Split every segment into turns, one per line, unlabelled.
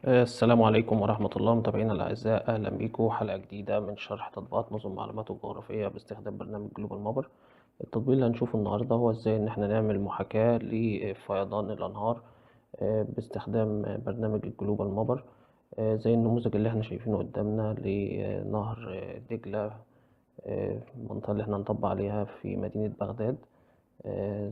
السلام عليكم ورحمة الله متابعينا الأعزاء، أهلا بيكم حلقة جديدة من شرح تطبيقات نظم معلومات الجغرافية باستخدام برنامج جلوبال مابر. التطبيق اللي هنشوفه النهاردة هو إزاي إن احنا نعمل محاكاة لفيضان الأنهار باستخدام برنامج الجلوبال مابر. زي النموذج اللي احنا شايفينه قدامنا لنهر دجلة، المنطقة اللي احنا هنطبق عليها في مدينة بغداد.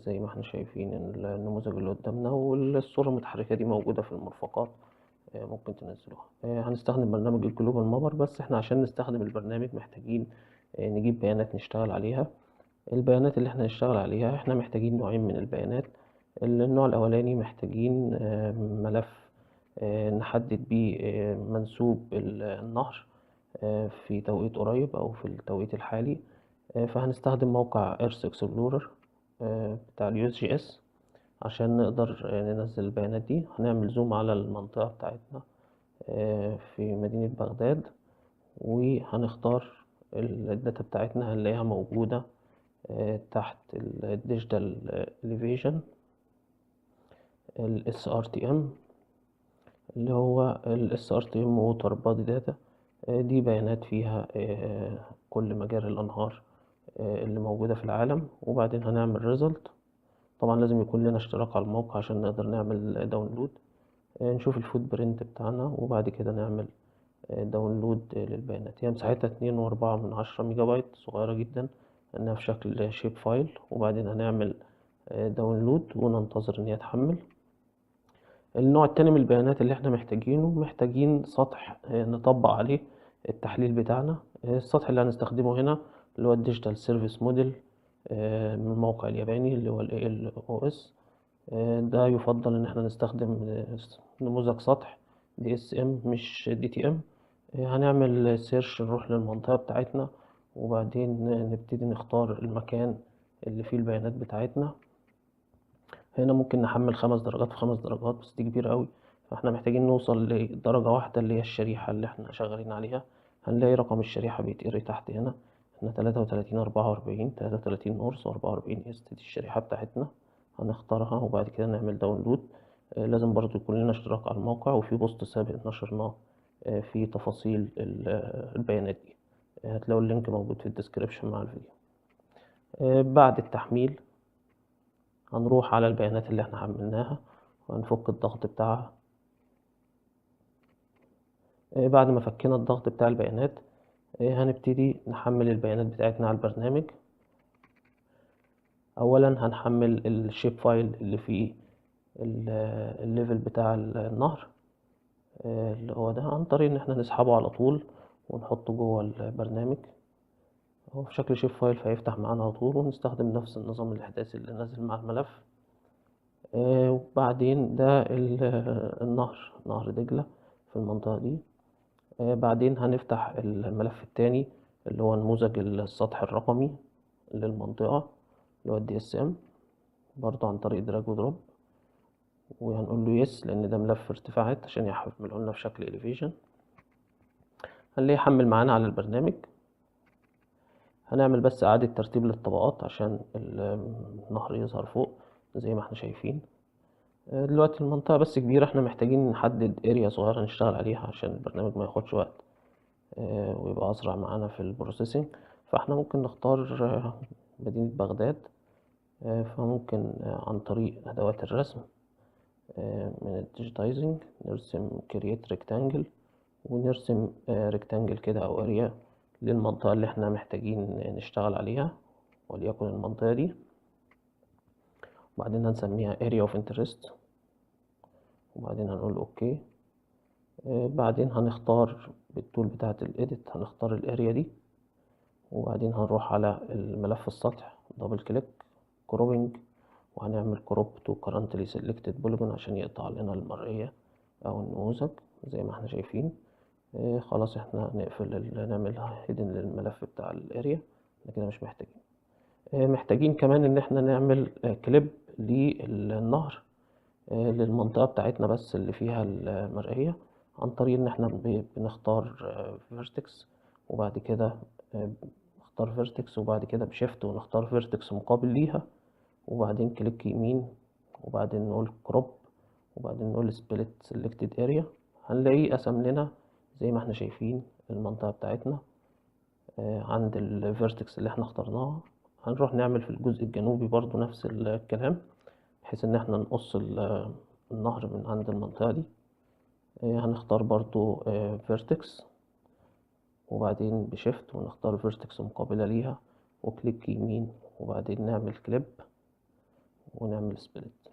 زي ما احنا شايفين النموذج اللي قدامنا، والصورة المتحركة دي موجودة في المرفقات، ممكن تنزلوها. هنستخدم برنامج الجلوبال مابر، بس احنا عشان نستخدم البرنامج محتاجين نجيب بيانات نشتغل عليها. البيانات اللي احنا هنشتغل عليها احنا محتاجين نوعين من البيانات. النوع الأولاني محتاجين ملف نحدد بيه منسوب النهر في توقيت قريب أو في التوقيت الحالي. فهنستخدم موقع ايرث اكسبلورر بتاع اليو اس جي اس عشان نقدر ننزل البيانات دي. هنعمل زوم على المنطقة بتاعتنا في مدينة بغداد، وهنختار الداتا بتاعتنا هنلاقيها موجودة تحت الديجيتال elevation ال SRTM، اللي هو ال SRTM Water Body Data. دي بيانات فيها كل مجاري الأنهار اللي موجودة في العالم. وبعدين هنعمل result. طبعا لازم يكون لنا اشتراك على الموقع عشان نقدر نعمل داونلود. نشوف الفوت برنت بتاعنا، وبعد كده نعمل داونلود للبيانات. هي مساحتها 2.4 ميجا بايت، صغيرة جدا لأنها في شكل شيب فايل. وبعدين هنعمل داونلود وننتظر إن هي تحمل. النوع التاني من البيانات اللي احنا محتاجين سطح نطبق عليه التحليل بتاعنا. السطح اللي هنستخدمه هنا اللي هو الديجيتال سيرفيس موديل من الموقع الياباني اللي هو ال ALOS. ده يفضل ان احنا نستخدم نموذج سطح DSM مش DTM. هنعمل سيرش، نروح للمنطقة بتاعتنا، وبعدين نبتدي نختار المكان اللي فيه البيانات بتاعتنا. هنا ممكن نحمل 5 درجات في 5 درجات، بس دي كبيرة قوي، فاحنا محتاجين نوصل لدرجة واحدة اللي هي الشريحة اللي احنا شغالين عليها. هنلاقي رقم الشريحة بيتقري تحت هنا. احنا 33 44 33 نورث و44 ايست، دي الشريحة بتاعتنا. هنختارها وبعد كده نعمل داونلود. لازم برضو يكون لنا اشتراك على الموقع، وفي بوست سابق نشرناه في تفاصيل البيانات دي. هتلاقوا اللينك موجود في الديسكريبشن مع الفيديو. بعد التحميل هنروح على البيانات اللي احنا حملناها وهنفك الضغط بتاعها. بعد ما فكينا الضغط بتاع البيانات هنبتدي نحمل البيانات بتاعتنا على البرنامج. اولا هنحمل الشيب فايل اللي فيه الليفل بتاع النهر، اللي هو ده، عن طريق ان احنا نسحبه على طول ونحطه جوه البرنامج. هو في شكل شيب فايل فهيفتح معانا على طول، ونستخدم نفس النظام الاحداثي اللي نازل مع الملف. وبعدين ده نهر دجلة في المنطقة دي. بعدين هنفتح الملف التاني اللي هو نموذج السطح الرقمي للمنطقة اللي هو DSM، برضه عن طريق دراج ودروب. وهنقول له يس لأن ده ملف ارتفاعات عشان يحمله لنا في شكل elevation. هنلاقيه يحمل معانا على البرنامج. هنعمل بس إعادة ترتيب للطبقات عشان النهر يظهر فوق زي ما احنا شايفين. دلوقتي المنطقة بس كبيرة، احنا محتاجين نحدد اريا صغيرة نشتغل عليها عشان البرنامج ما ياخدش وقت ويبقى أسرع معانا في البروسيسنج. فاحنا ممكن نختار مدينة بغداد. فممكن عن طريق أدوات الرسم من الديجيتايزنج نرسم كرييت ريكتانجل، ونرسم ريكتانجل كده أو اريا للمنطقة اللي احنا محتاجين نشتغل عليها، وليكن المنطقة دي. وبعدين هنسميها area of interest، وبعدين هنقول اوكي. بعدين هنختار بالتول بتاعة الايديت، هنختار الاريا دي، وبعدين هنروح على الملف السطح، دبل كليك، كروبنج، وهنعمل كروب تو كرنتلي سيلكتد بوليجون عشان يقطع لنا المرئية او النموذج زي ما احنا شايفين. خلاص احنا نقفل نعمل هيدن للملف بتاع الاريا، احنا كده مش محتاجين. محتاجين كمان ان احنا نعمل كليب للنهر للمنطقة بتاعتنا بس اللي فيها المرئية، عن طريق ان احنا بنختار فيرتكس، وبعد كده نختار فيرتكس، وبعد كده بشيفت ونختار فيرتكس مقابل ليها، وبعدين كليك يمين، وبعدين نقول كروب، وبعدين نقول سبليت سيلكتد اريا. هنلاقيه قسم لنا زي ما احنا شايفين المنطقة بتاعتنا عند الفيرتكس اللي احنا اخترناها. هنروح نعمل في الجزء الجنوبي برضو نفس الكلام، بحيث ان احنا نقص النهر من عند المنطقة دي. هنختار برضو فيرتكس، وبعدين بشيفت ونختار فيرتكس مقابلة ليها وكليك يمين، وبعدين نعمل كليب ونعمل سبليت.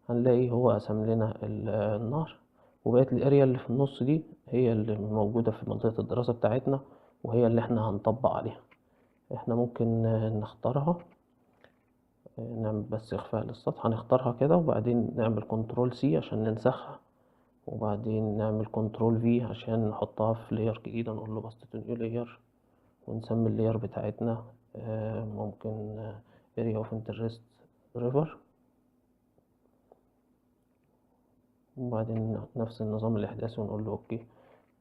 هنلاقي هو قسم لنا النهر، وبقت الاريا اللي في النص دي هي اللي موجودة في منطقة الدراسة بتاعتنا، وهي اللي احنا هنطبق عليها. احنا ممكن نختارها، نعمل بس اخفاء للسطح، هنختارها كده وبعدين نعمل كنترول سي عشان ننسخها، وبعدين نعمل كنترول في عشان نحطها في لاير جديدة، نقول له بسط نيو لاير، ونسمي اللاير بتاعتنا ممكن area of interest river. وبعدين نفس النظام الإحداثي ونقول له أوكي.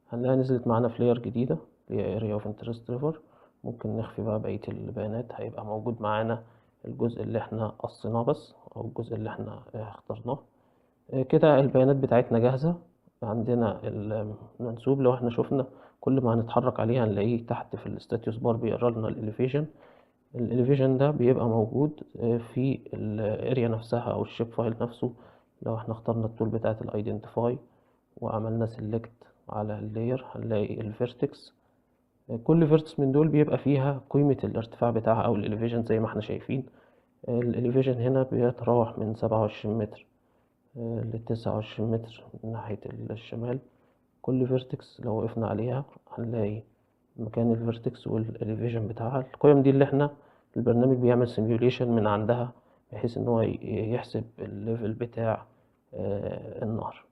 هنلاقيها نزلت معانا في لاير جديدة اللي هي area of interest river. ممكن نخفي بقى بقية البيانات، هيبقى موجود معانا الجزء اللي احنا قصيناه بس، أو الجزء اللي احنا اخترناه. كده البيانات بتاعتنا جاهزة. عندنا المنسوب، لو احنا شفنا كل ما هنتحرك عليه هنلاقيه تحت في الستاتيوس بار بيقرا لنا الاليفيشن. الاليفيشن ده بيبقى موجود في الاريا نفسها او الشيب فايل نفسه. لو احنا اخترنا التول بتاعت الايدنتيفاي وعملنا سيلكت على اللاير هنلاقي الفيرتكس. كل فيرتكس من دول بيبقى فيها قيمة الارتفاع بتاعها او الاليفيشن زي ما احنا شايفين. الاليفيشن هنا بيتراوح من 27 متر ل29 متر من ناحية الشمال. كل فيرتكس لو وقفنا عليها هنلاقي مكان الفيرتكس والاليفيشن بتاعها. القيم دي اللي احنا البرنامج بيعمل سيميوليشن من عندها، بحيث ان هو يحسب الليفل بتاع النهر.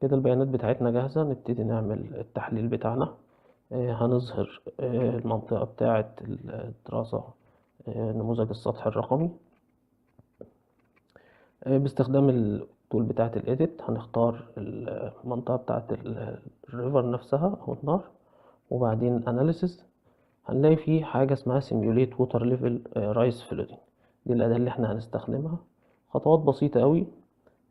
كده البيانات بتاعتنا جاهزة، نبتدي نعمل التحليل بتاعنا. هنظهر المنطقة بتاعة الدراسة، نموذج السطح الرقمي. باستخدام التول بتاعة الإيديت هنختار المنطقة بتاعة الريفر نفسها أو النهر، وبعدين أناليسيس. هنلاقي فيه حاجة اسمها Simulate Water Level Rise Flooding. دي الأداة اللي احنا هنستخدمها. خطوات بسيطة قوي.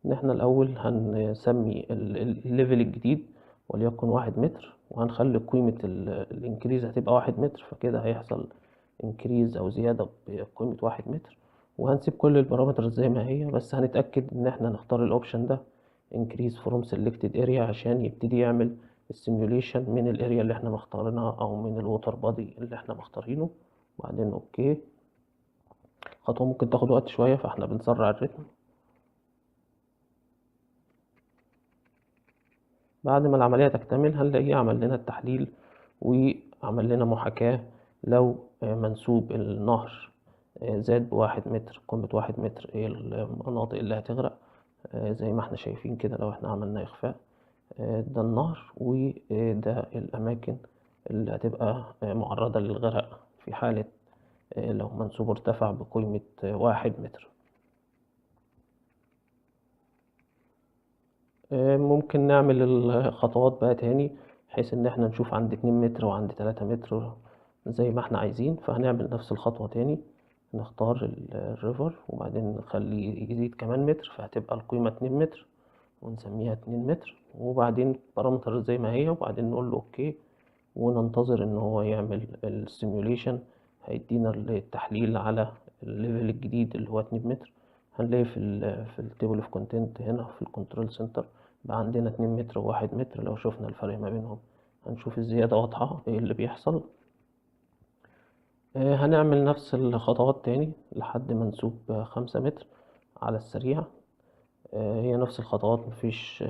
إن احنا الأول هنسمي الليفل الجديد وليكن 1 متر، وهنخلي قيمة الانكريز هتبقى 1 متر، فكده هيحصل انكريز أو زيادة بقيمة 1 متر. وهنسيب كل البارامتر زي ما هي، بس هنتأكد إن احنا نختار الأوبشن ده increase from selected area عشان يبتدي يعمل السيميوليشن من الاريا اللي احنا مختارينها او من الووتر بادي اللي احنا مختارينه. وبعدين اوكي. خطوة ممكن تاخد وقت شوية فاحنا بنسرع الريتم. بعد ما العملية تكتمل هنلاقيه عمل لنا التحليل وعمل لنا محاكاة. لو منسوب النهر زاد ب1 متر، قيمة 1 متر ايه المناطق اللي هتغرق. زي ما احنا شايفين كده لو احنا عملنا إخفاء، ده النهر وده الأماكن اللي هتبقى معرضة للغرق في حالة لو منسوبه ارتفع بقيمة 1 متر. ممكن نعمل الخطوات بقى تاني، بحيث ان احنا نشوف عند 2 متر وعند 3 متر زي ما احنا عايزين. فهنعمل نفس الخطوة تاني، نختار الريفر وبعدين نخليه يزيد كمان متر، فهتبقى القيمة 2 متر ونسميها 2 متر، وبعدين بارامتر زي ما هي، وبعدين نقول له اوكي وننتظر ان هو يعمل السيميوليشن. هيدينا التحليل على الليفل الجديد اللي هو 2 متر. هنلاقي في التيبل اوف كونتنت هنا في الكنترول سنتر بقى عندنا 2 متر و1 متر. لو شفنا الفرق ما بينهم هنشوف الزيادة واضحة ايه اللي بيحصل. هنعمل نفس الخطوات تاني لحد ما نسوب 5 متر على السريع. هي نفس الخطوات، مفيش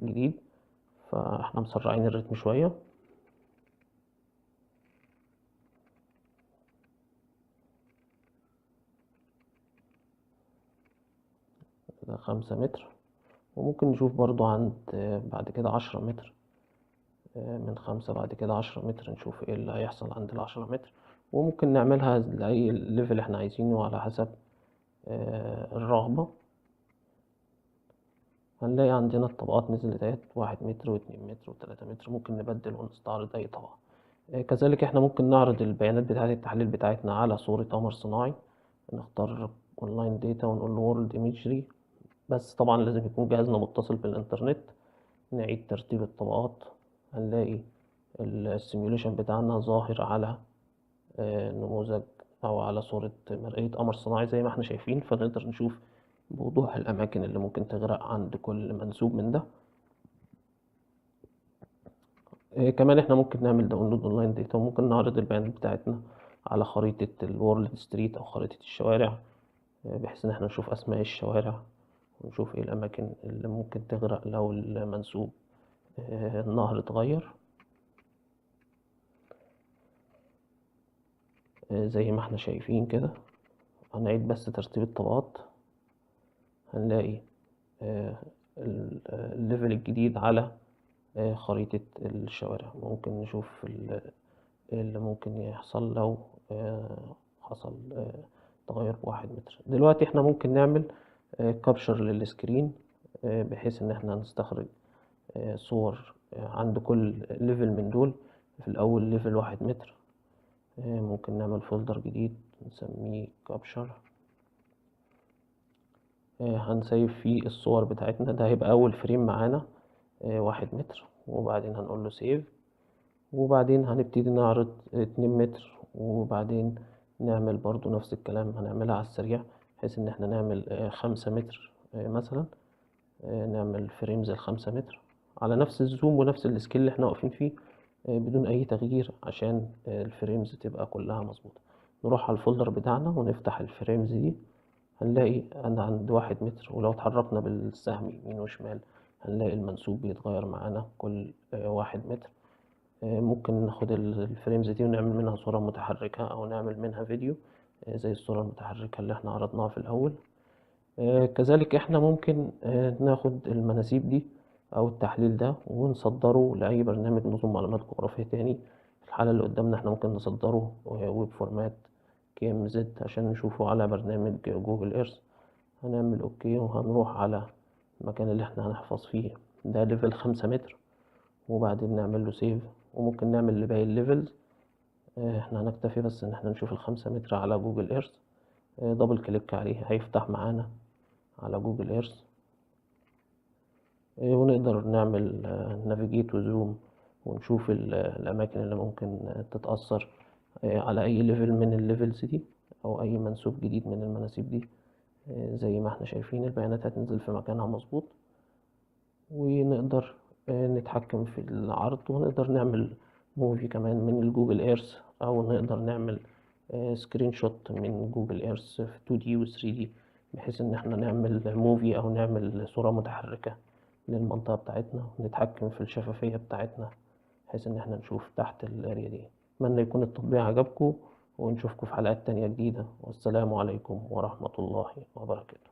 جديد، فاحنا مسرعين الريتم شوية. ده 5 متر. وممكن نشوف برضو عند بعد كده 10 متر. من 5 بعد كده 10 متر، نشوف ايه اللي هيحصل عند ال10 متر. وممكن نعملها لأي ليفل احنا عايزينه على حسب الرغبة. هنلاقي عندنا الطبقات نزلت اهي 1 متر و2 متر و3 متر. ممكن نبدل ونستعرض أي طبقة. كذلك احنا ممكن نعرض البيانات بتاعة التحليل بتاعتنا على صورة قمر صناعي. نختار اونلاين داتا ونقول له وورلد ايميجري، بس طبعا لازم يكون جهازنا متصل بالإنترنت. نعيد ترتيب الطبقات، هنلاقي السيميوليشن بتاعنا ظاهر على نموذج أو على صورة مرئية قمر صناعي زي ما احنا شايفين، فنقدر نشوف بوضوح الأماكن اللي ممكن تغرق عند كل منسوب من ده. كمان احنا ممكن نعمل داونلود اونلاين داتا، وممكن نعرض البيانات بتاعتنا على خريطة الورلد ستريت أو خريطة الشوارع، بحيث إن احنا نشوف أسماء الشوارع ونشوف ايه الأماكن اللي ممكن تغرق لو المنسوب النهر اتغير. زي ما احنا شايفين كده. هنعيد بس ترتيب الطبقات، هنلاقي الليفل الجديد على خريطة الشوارع. ممكن نشوف إيه اللي ممكن يحصل لو حصل تغير ب1 متر. دلوقتي احنا ممكن نعمل كابشر للسكرين، بحيث ان احنا نستخرج صور عند كل ليفل من دول. في الأول ليفل 1 متر، ممكن نعمل فولدر جديد نسميه كابشر، هنسيف فيه الصور بتاعتنا. ده هيبقى أول فريم معانا 1 متر، وبعدين هنقول له سيف، وبعدين هنبتدي نعرض 2 متر، وبعدين نعمل برضو نفس الكلام، هنعملها على السريع بحيث ان احنا نعمل 5 متر مثلا. نعمل فريمز ال5 متر على نفس الزوم ونفس السكيل اللي احنا واقفين فيه، بدون اي تغيير، عشان الفريمز تبقى كلها مظبوطة. نروح على الفولدر بتاعنا ونفتح الفريمز دي، هنلاقي أنا عند 1 متر، ولو اتحركنا بالسهم يمين وشمال هنلاقي المنسوب بيتغير معانا كل 1 متر. ممكن ناخد الفريمز دي ونعمل منها صورة متحركة أو نعمل منها فيديو، زي الصورة المتحركة اللي احنا عرضناها في الأول. كذلك احنا ممكن ناخد المناسيب دي أو التحليل ده ونصدره لأي برنامج نظم معلومات جغرافية تاني. في الحالة اللي قدامنا احنا ممكن نصدره ويب فورمات KMZ عشان نشوفه على برنامج جوجل ايرث. هنعمل اوكي وهنروح على المكان اللي احنا هنحفظ فيه، ده ليفل 5 متر، وبعدين نعمل له سيف. وممكن نعمل لباقي الليفلز، احنا هنكتفي بس ان احنا نشوف ال5 متر على جوجل ايرث. دبل كليك عليه هيفتح معانا على جوجل ايرث، ونقدر نعمل نافيجيت وزوم ونشوف الاماكن اللي ممكن تتأثر على اي ليفل من الليفلز دي، او اي منسوب جديد من المناسيب دي. زي ما احنا شايفين البيانات هتنزل في مكانها مظبوط، ونقدر نتحكم في العرض، ونقدر نعمل موفي كمان من الجوجل ايرث، او نقدر نعمل سكرين شوت من جوجل ايرث في 2D و 3D، بحيث ان احنا نعمل موفي او نعمل صورة متحركة للمنطقة بتاعتنا، ونتحكم في الشفافية بتاعتنا بحيث ان احنا نشوف تحت الاريا دي. اتمنى يكون التطبيق عجبكم، ونشوفكم في حلقات تانية جديدة، والسلام عليكم ورحمة الله وبركاته.